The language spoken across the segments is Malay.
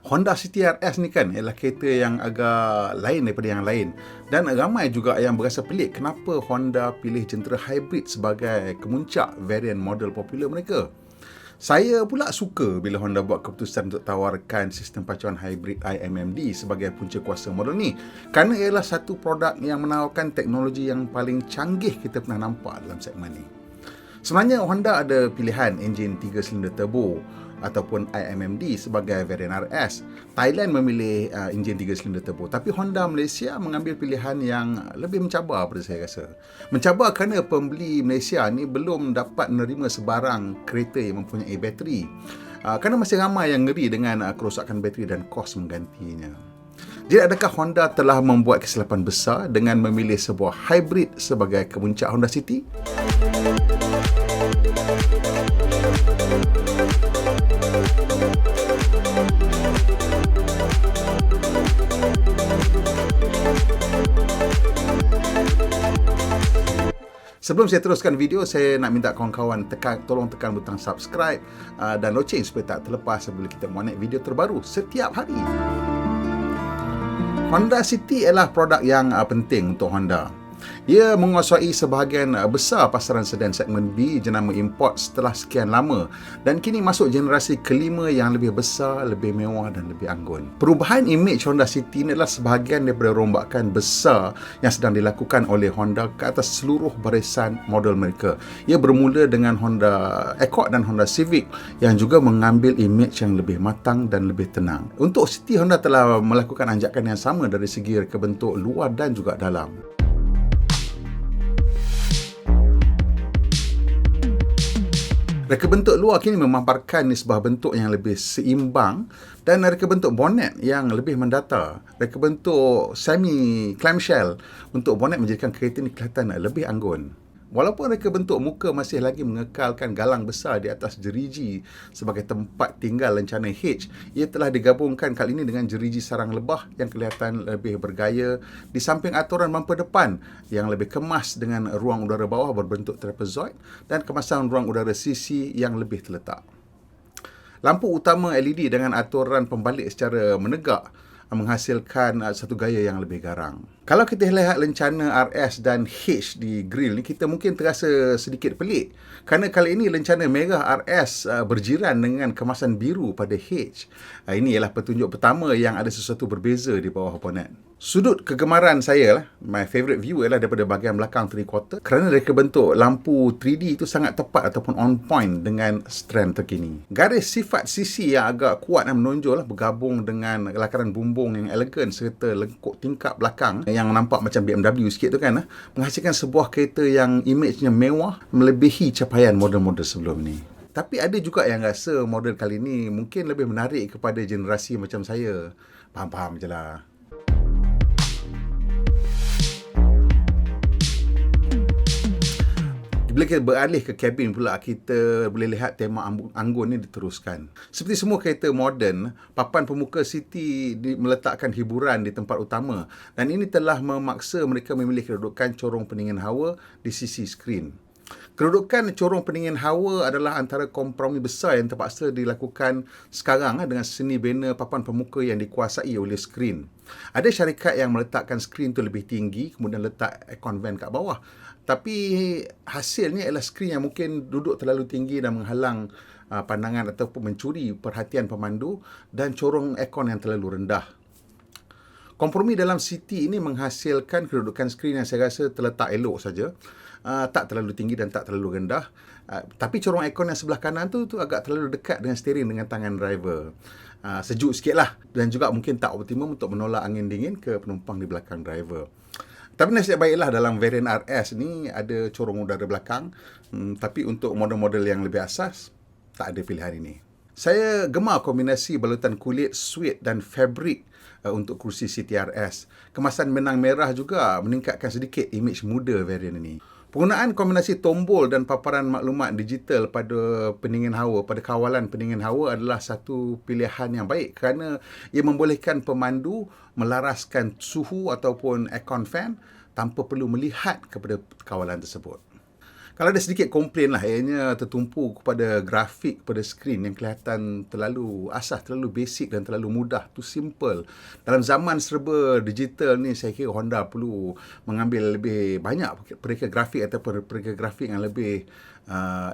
Honda City RS ni kan ialah kereta yang agak lain daripada yang lain, dan ramai juga yang berasa pelik kenapa Honda pilih jentera hybrid sebagai kemuncak varian model popular mereka. Saya pula suka bila Honda buat keputusan untuk tawarkan sistem pacuan hybrid iMMD sebagai punca kuasa model ni, kerana ialah satu produk yang menawarkan teknologi yang paling canggih kita pernah nampak dalam segmen ni. Sebenarnya Honda ada pilihan enjin 3 silinder turbo ataupun iMMD sebagai varian RS. Thailand memilih enjin 3 silinder turbo, tapi Honda Malaysia mengambil pilihan yang lebih mencabar pada saya rasa. Mencabar kerana pembeli Malaysia ni belum dapat menerima sebarang kereta yang mempunyai bateri. Kerana masih ramai yang ngeri dengan kerosakan bateri dan kos menggantinya. Jadi adakah Honda telah membuat kesilapan besar dengan memilih sebuah hybrid sebagai kemuncak Honda City? Sebelum saya teruskan video, saya nak minta kawan-kawan tolong tekan butang subscribe dan loceng supaya tak terlepas apabila kita membuat video terbaru setiap hari. Honda City ialah produk yang penting untuk Honda. Ia menguasai sebahagian besar pasaran sedan segmen B jenama import setelah sekian lama, dan kini masuk generasi kelima yang lebih besar, lebih mewah dan lebih anggun. Perubahan imej Honda City ini adalah sebahagian daripada rombakan besar yang sedang dilakukan oleh Honda ke atas seluruh barisan model mereka. Ia bermula dengan Honda Accord dan Honda Civic yang juga mengambil imej yang lebih matang dan lebih tenang. Untuk City, Honda telah melakukan anjakan yang sama dari segi reka bentuk luar dan juga dalam. Reka bentuk luar kini memaparkan nisbah bentuk yang lebih seimbang dan reka bentuk bonet yang lebih mendata. Reka bentuk semi clamshell untuk bonet menjadikan kereta ini kelihatan lebih anggun. Walaupun reka bentuk muka masih lagi mengekalkan galang besar di atas jeriji sebagai tempat tinggal lencana H, ia telah digabungkan kali ini dengan jeriji sarang lebah yang kelihatan lebih bergaya di samping aturan bumper depan yang lebih kemas dengan ruang udara bawah berbentuk trapezoid dan kemasan ruang udara sisi yang lebih terletak. Lampu utama LED dengan aturan pembalik secara menegak menghasilkan satu gaya yang lebih garang. Kalau kita lihat lencana RS dan H di grill ni, kita mungkin terasa sedikit pelik kerana kali ini lencana merah RS berjiran dengan kemasan biru pada H. Ini ialah petunjuk pertama yang ada sesuatu berbeza di bawah bonet. Sudut kegemaran saya lah, my favourite view ialah daripada bahagian belakang 3/4 kerana reka bentuk lampu 3D itu sangat tepat ataupun on point dengan strand terkini. Garis sifat sisi yang agak kuat dan menonjol bergabung dengan lakaran bumbung yang elegan serta lengkuk tingkap belakang yang nampak macam BMW sikit tu kan, menghasilkan sebuah kereta yang imejnya mewah melebihi capaian model-model sebelum ni. Tapi ada juga yang rasa model kali ni mungkin lebih menarik kepada generasi macam saya. Faham-faham je lah. Bila kita beralih ke kabin pula, kita boleh lihat tema anggun ni diteruskan. Seperti semua kereta moden, papan pemuka City meletakkan hiburan di tempat utama, dan ini telah memaksa mereka memilih kedudukan corong pendingin hawa di sisi skrin. Kedudukan corong pendingin hawa adalah antara kompromi besar yang terpaksa dilakukan sekarang dengan seni bina papan pemuka yang dikuasai oleh skrin. Ada syarikat yang meletakkan skrin tu lebih tinggi, kemudian letak aircon vent kat bawah. Tapi hasilnya ialah skrin yang mungkin duduk terlalu tinggi dan menghalang pandangan ataupun mencuri perhatian pemandu, dan corong aircon yang terlalu rendah. Kompromi dalam City ini menghasilkan kedudukan skrin yang saya rasa terletak elok saja. Tak terlalu tinggi dan tak terlalu rendah. Tapi corong aircon yang sebelah kanan tu agak terlalu dekat dengan steering dengan tangan driver. Sejuk sikit lah, dan juga mungkin tak optimum untuk menolak angin dingin ke penumpang di belakang driver. Tapi nasib baiklah dalam varian RS ni ada corong udara belakang, tapi untuk model-model yang lebih asas tak ada pilihan ini. Saya gemar kombinasi balutan kulit, suede dan fabrik untuk kerusi City RS. Kemasan benang merah juga meningkatkan sedikit imej muda varian ini. Penggunaan kombinasi tombol dan paparan maklumat digital pada pendingin hawa, pada kawalan pendingin hawa adalah satu pilihan yang baik kerana ia membolehkan pemandu melaraskan suhu ataupun aircon fan tanpa perlu melihat kepada kawalan tersebut. Kalau ada sedikit komplain lah, ianya tertumpu kepada grafik pada skrin yang kelihatan terlalu asas, terlalu basic dan terlalu mudah, too simple. Dalam zaman serba digital ni, saya kira Honda perlu mengambil lebih banyak pereka grafik ataupun pereka grafik yang lebih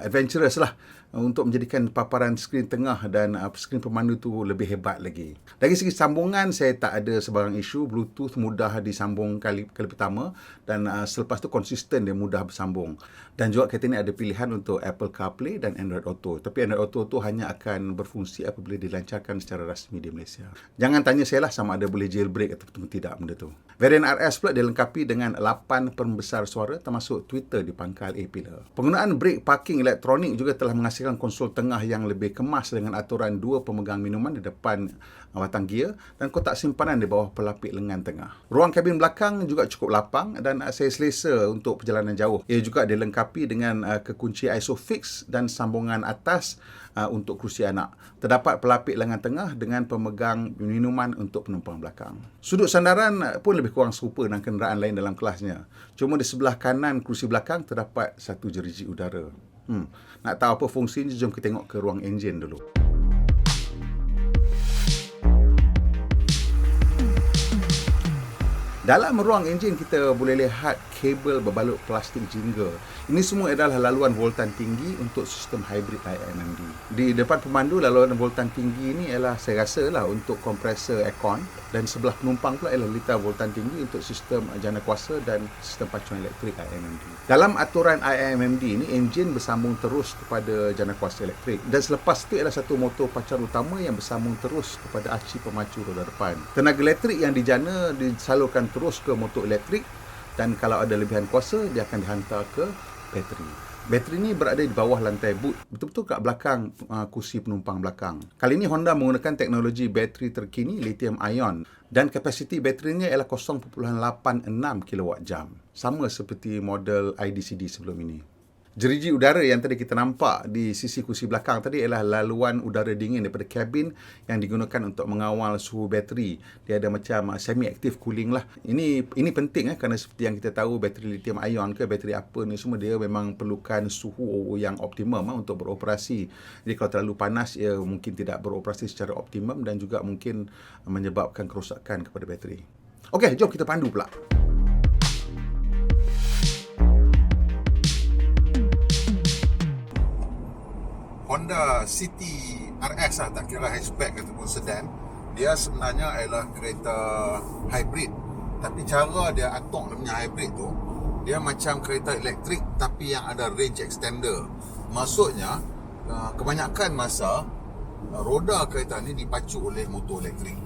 adventurous lah untuk menjadikan paparan skrin tengah dan skrin pemandu tu lebih hebat lagi. Dari segi sambungan, saya tak ada sebarang isu. Bluetooth mudah disambung kali pertama dan selepas tu konsisten dia mudah bersambung. Dan juga kereta ni ada pilihan untuk Apple CarPlay dan Android Auto. Tapi Android Auto tu hanya akan berfungsi apabila dilancarkan secara rasmi di Malaysia. Jangan tanya saya lah sama ada boleh jailbreak ataupun tidak benda tu. Varian RS pula dilengkapi dengan 8 pembesar suara termasuk Twitter di pangkal A-pillar. Penggunaan brake parking elektronik juga telah menghasilkan konsol tengah yang lebih kemas dengan aturan 2 pemegang minuman di depan batang gear dan kotak simpanan di bawah pelapik lengan tengah. Ruang kabin belakang juga cukup lapang dan saya selesa untuk perjalanan jauh. Ia juga dilengkapi dengan kekunci ISOFIX dan sambungan atas untuk kerusi anak. Terdapat pelapik lengan tengah dengan pemegang minuman untuk penumpang belakang. Sudut sandaran pun lebih kurang serupa dengan kenderaan lain dalam kelasnya. Cuma di sebelah kanan kerusi belakang terdapat satu jeriji udara. Nak tahu apa fungsinya, jom kita tengok ke ruang enjin dulu. Dalam ruang enjin kita boleh lihat kabel berbalut plastik jingga. Ini semua adalah laluan voltan tinggi untuk sistem hybrid IMMD. Di depan pemandu, laluan voltan tinggi ini ialah saya rasa lah untuk kompresor aircon dan sebelah penumpang pula ialah litar voltan tinggi untuk sistem jana kuasa dan sistem pacuan elektrik IMMD. Dalam aturan IMMD ini, enjin bersambung terus kepada jana kuasa elektrik dan selepas itu ialah satu motor pacuan utama yang bersambung terus kepada aci pemacu roda depan. Tenaga elektrik yang dijana disalurkan terus ke motor elektrik dan kalau ada lebihan kuasa, dia akan dihantar ke bateri. Bateri ni berada di bawah lantai boot, betul-betul kat belakang kursi penumpang belakang. Kali ini Honda menggunakan teknologi bateri terkini lithium ion dan kapasiti baterinya ialah 0.86 kWh. Sama seperti model IDCD sebelum ini. Jeriji udara yang tadi kita nampak di sisi kursi belakang tadi ialah laluan udara dingin daripada kabin yang digunakan untuk mengawal suhu bateri. Dia ada macam semi-active cooling lah. Ini penting kerana seperti yang kita tahu bateri lithium ion ke bateri apa ni semua dia memang perlukan suhu yang optimum untuk beroperasi. Jadi kalau terlalu panas ia mungkin tidak beroperasi secara optimum dan juga mungkin menyebabkan kerosakan kepada bateri. Okey, jom kita pandu pula. Honda City RS tak kira hatchback ataupun sedan, dia sebenarnya adalah kereta hybrid. Tapi cara dia atok dia punya hybrid tu, dia macam kereta elektrik tapi yang ada range extender. Maksudnya kebanyakan masa roda kereta ni dipacu oleh motor elektrik.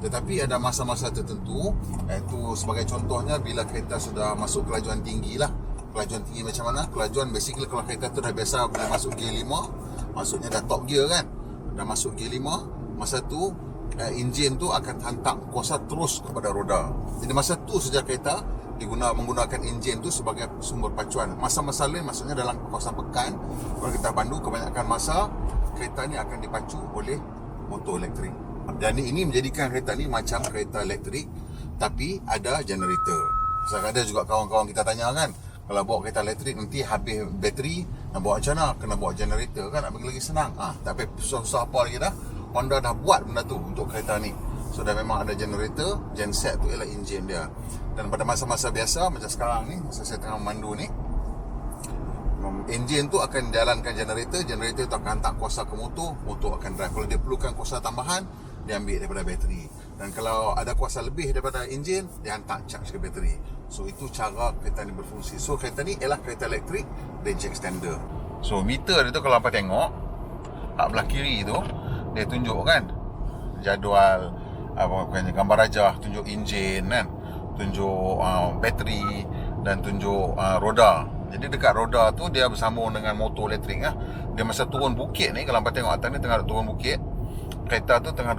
Tetapi ada masa-masa tertentu, iaitu sebagai contohnya bila kereta sudah masuk kelajuan tinggi lah. Kelajuan tinggi macam mana? Kelajuan basically kalau kereta tu dah biasa boleh masuk gear 5, maksudnya dah top gear kan, dah masuk gear 5, masa tu enjin tu akan hantar kuasa terus kepada roda. Jadi masa tu saja kereta menggunakan enjin tu sebagai sumber pacuan. Masa-masa lain maksudnya dalam kawasan pekan, kalau kita pandu kebanyakan masa kereta ni akan dipacu oleh motor elektrik. Dan ini menjadikan kereta ni macam kereta elektrik tapi ada generator. Sebab ada juga kawan-kawan kita tanya kan, kalau bawa kereta elektrik nanti habis bateri, nak bawa macam mana? Kena bawa generator kan, nak bagi lagi senang. Tak payah susah-susah apa lagi dah. Honda dah buat benda tu untuk kereta ni. So dah memang ada generator, genset tu ialah enjin dia. Dan pada masa-masa biasa macam sekarang ni, masa saya tengah memandu ni, enjin tu akan jalankan generator tu akan hantar kuasa ke motor akan drive. Kalau dia perlukan kuasa tambahan, dia ambil daripada bateri. Dan kalau ada kuasa lebih daripada enjin, dia hantar charge ke bateri. So itu cara kereta ni berfungsi. So kereta ni ialah kereta elektrik range extender. So meter dia tu kalau apa tengok kat belah kiri tu, dia tunjuk kan jadual gambar rajah, tunjuk enjin kan, tunjuk bateri dan tunjuk roda. Jadi dekat roda tu dia bersambung dengan motor elektrik lah. Dia masa turun bukit ni, kalau apa tengok atas ni tengah turun bukit, kereta tu tengah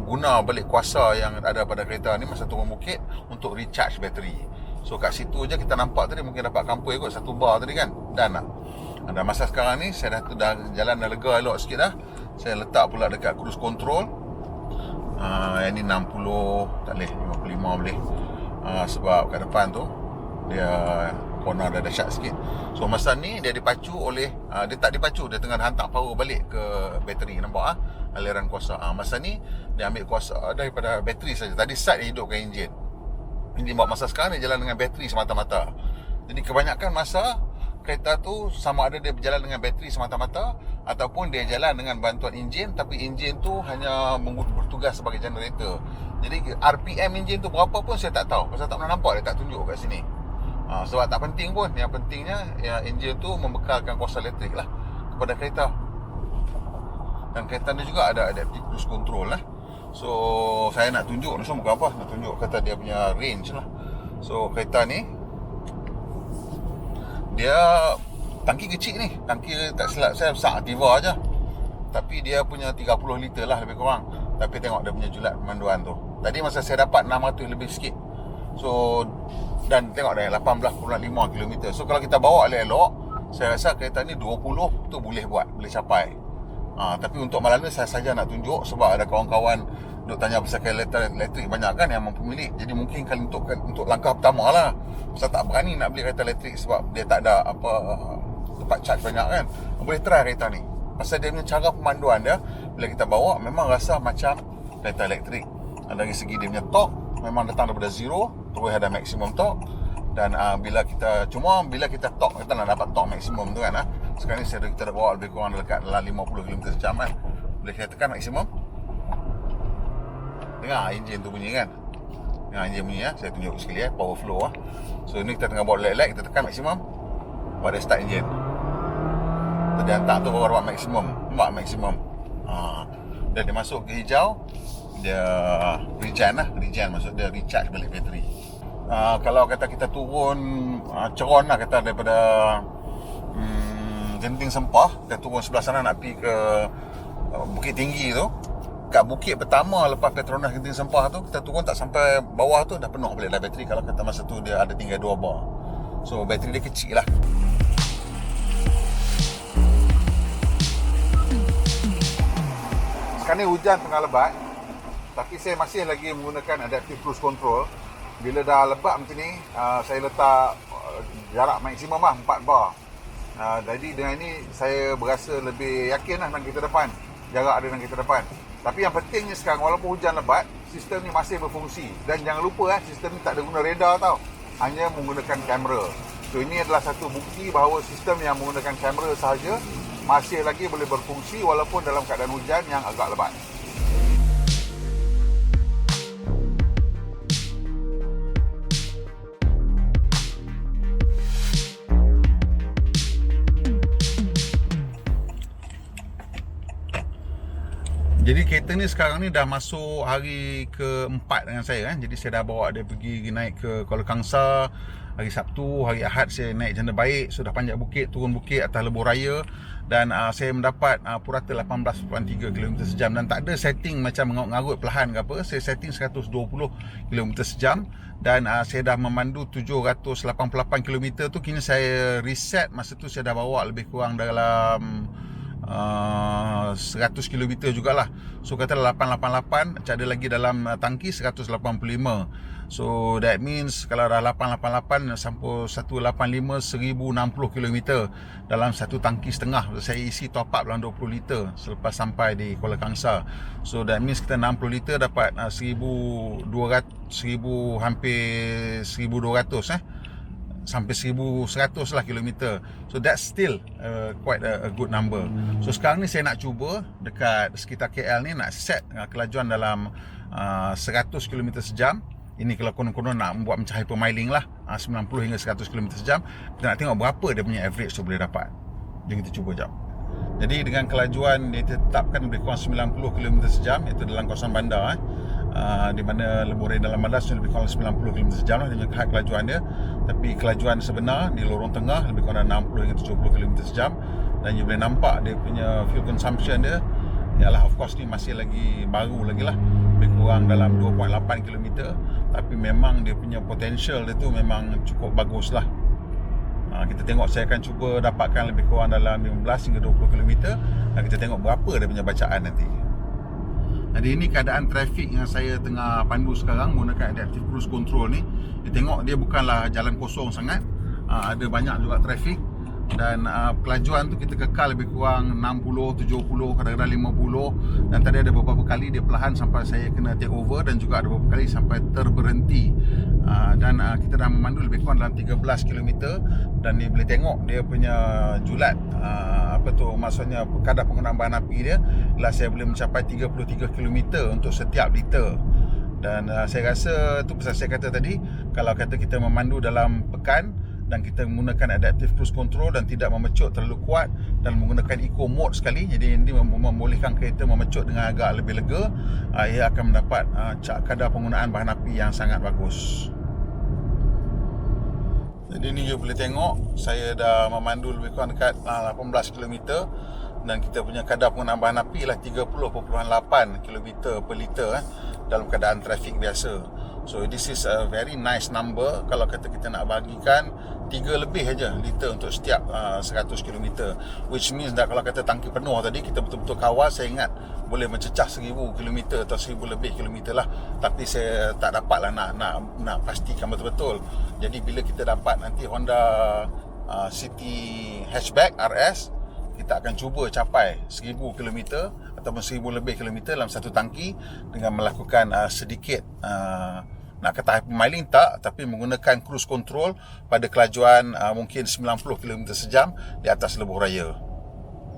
guna balik kuasa yang ada pada kereta ni masa turun bukit untuk recharge bateri. So kat situ je kita nampak tadi, mungkin dapat kampung kot satu bar tadi kan. Dan ada masa sekarang ni saya dah jalan dah lega elok sikit dah. Saya letak pula dekat cruise control. Yang ni 60 tak boleh, 55 boleh. Sebab kat depan tu dia corner dah dahsyat sikit. So masa ni dia dipacu oleh dia tak dipacu, dia tengah hantar power balik ke bateri, nampak aliran kuasa. Masa ni dia ambil kuasa daripada bateri saja. Tadi start dia hidupkan enjin. Buat masa sekarang dia jalan dengan bateri semata-mata. Jadi kebanyakan masa kereta tu sama ada dia berjalan dengan bateri semata-mata ataupun dia jalan dengan bantuan enjin, tapi enjin tu hanya bertugas sebagai generator. Jadi RPM enjin tu berapa pun saya tak tahu, pasal tak pernah nampak, dia tak tunjuk kat sini. Sebab tak penting pun. Yang pentingnya enjin tu membekalkan kuasa elektrik lah kepada kereta. Dan kereta ni juga ada adaptive cruise control lah. So saya nak tunjuk ni semua bukan apa, nak tunjuk kata dia punya range lah. So kereta ni dia tangki kecil ni, tangki tak silap saya besar Activa aja, tapi dia punya 30 liter lah lebih kurang. Tapi tengok dia punya julat pemanduan tu, tadi masa saya dapat 600 lebih sikit. So dan tengok dah 18.5 km. So kalau kita bawa elok-elok, saya rasa kereta ni 20 tu boleh capai. Tapi untuk malam ni saya saja nak tunjuk sebab ada kawan-kawan duk tanya pasal kereta elektrik banyak kan yang mempemilik. Jadi mungkin kali untuk langkah pertama lah, saya tak berani nak beli kereta elektrik sebab dia tak ada tempat charge banyak kan. Boleh try kereta ni, pasal dia punya cara pemanduan dia bila kita bawa memang rasa macam kereta elektrik. Dari segi dia punya torque memang datang daripada zero terus ada maksimum torque. Dan bila kita torque, kita nak dapat torque maksimum tu kan. Sekarang ni kita dah bawa lebih kurang dekat dalam 50 km/jam kan. Boleh kita tekan maksimum. Dengar enjin tu bunyi kan. Dengar enjin bunyi saya tunjuk sekali power flow So ni kita tengah bawa light-light, kita tekan maksimum, baru dia start enjin. Tadi hantar tu baru dapat maksimum. Nampak maksimum. Dan dia masuk ke hijau, dia regen maksud dia recharge balik bateri. Kalau kata kita turun Ceron lah, kata daripada Genting Sempah, kita turun sebelah sana nak pergi ke Bukit Tinggi tu. Kat bukit pertama lepas Petronas Genting Sempah tu, kita turun tak sampai bawah tu dah penuh balik dah bateri. Kalau kata masa tu dia ada tinggal 2 bar. So bateri dia kecil lah. Sekarang ni hujan tengah lebat, tapi saya masih lagi menggunakan adaptive cruise control. Bila dah lebat macam ni, saya letak jarak maksimum lah 4 bar. Jadi dengan ini saya berasa lebih yakin lah dengan kereta depan, jarak ada dengan kereta depan. Tapi yang pentingnya sekarang, walaupun hujan lebat, sistem ni masih berfungsi. Dan jangan lupa sistem ni tak ada guna radar tau, hanya menggunakan kamera. So ini adalah satu bukti bahawa sistem yang menggunakan kamera sahaja masih lagi boleh berfungsi walaupun dalam keadaan hujan yang agak lebat. Jadi kereta ni sekarang ni dah masuk hari ke-4 dengan saya kan. Jadi saya dah bawa dia pergi naik ke Kuala Kangsar. Hari Sabtu, hari Ahad saya naik Janda Baik. Sudah panjat bukit, turun bukit atas Lebuh Raya. Dan saya mendapat purata 18.3 km sejam. Dan tak ada setting macam mengarut perlahan ke apa. Saya setting 120 km sejam. Dan saya dah memandu 788 km tu. Kini saya reset, masa tu saya dah bawa lebih kurang dalam 100 km jugalah. So kata 888, ada lagi dalam tangki 185. So that means kalau dah 888 sampai 185, 1060 km dalam satu tangki setengah. Saya isi top up dalam 20 liter selepas sampai di Kuala Kangsar. So that means kita 60 liter dapat 1200, hampir 1200 sampai 1100 lah kilometer. So that's still quite a good number. So sekarang ni saya nak cuba dekat sekitar KL ni, nak set kelajuan dalam 100 km sejam. Ini kalau konon-konon nak buat macam hypermiling lah, 90 hingga 100 km sejam. Kita nak tengok berapa dia punya average tu boleh dapat. Jom kita cuba jap. Jadi dengan kelajuan dia tetapkan lebih kurang 90 km sejam, iaitu dalam kawasan bandar di mana Lebuh Raya dalam bandar lebih kurang 90 km sejam lah dengan kelajuan dia. Tapi kelajuan sebenar di lorong tengah lebih kurang 60 hingga 70 km sejam. Dan you boleh nampak dia punya fuel consumption dia, yalah of course ni masih lagi baru lagi lah, lebih kurang dalam 2.8 km. Tapi memang dia punya potential dia tu memang cukup bagus lah. Kita tengok, saya akan cuba dapatkan lebih kurang dalam 15 hingga 20 km. Dan kita tengok berapa dia punya bacaan nanti. Jadi ini keadaan trafik yang saya tengah pandu sekarang menggunakan adaptive cruise control ni. Dia tengok dia bukanlah jalan kosong sangat. ada banyak juga trafik. Dan kelajuan tu kita kekal lebih kurang 60, 70, kadang-kadang 50. Dan tadi ada beberapa kali dia perlahan sampai saya kena take over, dan juga ada beberapa kali sampai terberhenti. Dan kita dah memandu lebih kurang dalam 13 km. Dan dia boleh tengok dia punya julat, maksudnya kadar penggunaan bahan api dia ialah saya boleh mencapai 33 km untuk setiap liter. Dan saya rasa tu pasal saya kata tadi, kalau kata kita memandu dalam pekan dan kita menggunakan adaptive cruise control dan tidak memecut terlalu kuat dan menggunakan eco mode sekali, jadi ini membolehkan kereta memecut dengan agak lebih lega, ia akan mendapat kadar penggunaan bahan api yang sangat bagus. Jadi ni you boleh tengok saya dah memandu lebih kurang dekat 18 km dan kita punya kadar penggunaan bahan api ialah 30.8 km per liter dalam keadaan trafik biasa. So this is a very nice number kalau kata kita nak bagikan 3 lebih aja liter untuk setiap 100 km, which means that kalau kata tangki penuh tadi kita betul-betul kawal, saya ingat boleh mencecah 1000 km atau 1000 lebih kilometer lah, tapi saya tak dapat lah nak pastikan betul-betul. Jadi bila kita dapat nanti Honda City Hatchback RS, kita akan cuba capai 1000 km ataupun 1000 lebih kilometer dalam satu tangki dengan melakukan sedikit nak kata hypermiling tak, tapi menggunakan cruise control pada kelajuan mungkin 90 km sejam di atas lebuh raya.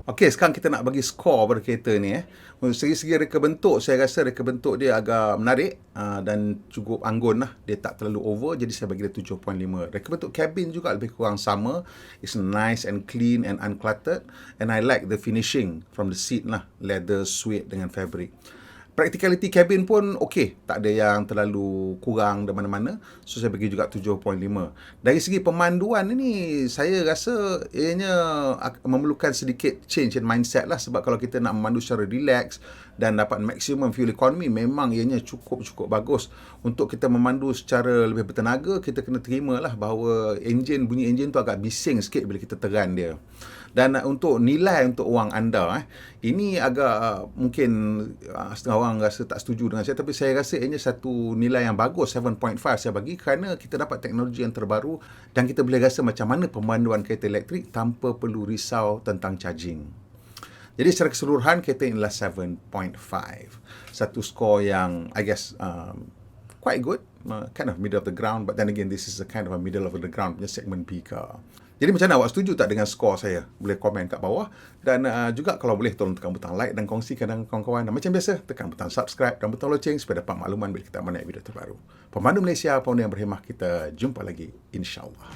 Okey, sekarang kita nak bagi skor pada kereta ni. Segi-segi reka bentuk, saya rasa reka bentuk dia agak menarik dan cukup anggun lah. Dia tak terlalu over, jadi saya bagi dia 7.5. Reka bentuk kabin juga lebih kurang sama. It's nice and clean and uncluttered. And I like the finishing from the seat lah. Leather, suede dengan fabric. Practicality cabin pun okey, tak ada yang terlalu kurang di mana-mana. So saya bagi juga 7.5. Dari segi pemanduan ini, saya rasa ianya memerlukan sedikit change in mindset lah, sebab kalau kita nak memandu secara relax dan dapat maximum fuel economy, memang ianya cukup bagus. Untuk kita memandu secara lebih bertenaga, kita kena terima lah bahawa bunyi enjin tu agak bising sikit bila kita teran dia. Dan untuk nilai untuk wang anda, ini agak mungkin setengah orang rasa tak setuju dengan saya, tapi saya rasa ini satu nilai yang bagus, 7.5 saya bagi, kerana kita dapat teknologi yang terbaru dan kita boleh rasa macam mana pemanduan kereta elektrik tanpa perlu risau tentang charging. Jadi secara keseluruhan kereta ini adalah 7.5. Satu skor yang I guess quite good, kind of middle of the ground, but then again this is a kind of a middle of the ground punya segment B car. Jadi macam mana, awak setuju tak dengan skor saya? Boleh komen kat bawah. Dan juga kalau boleh tolong tekan butang like dan kongsikan dengan kawan-kawan. Dan macam biasa, tekan butang subscribe dan butang loceng supaya dapat makluman bila kita menaik video terbaru. Pemandu Malaysia, pemandu yang berhemah, kita jumpa lagi insyaAllah.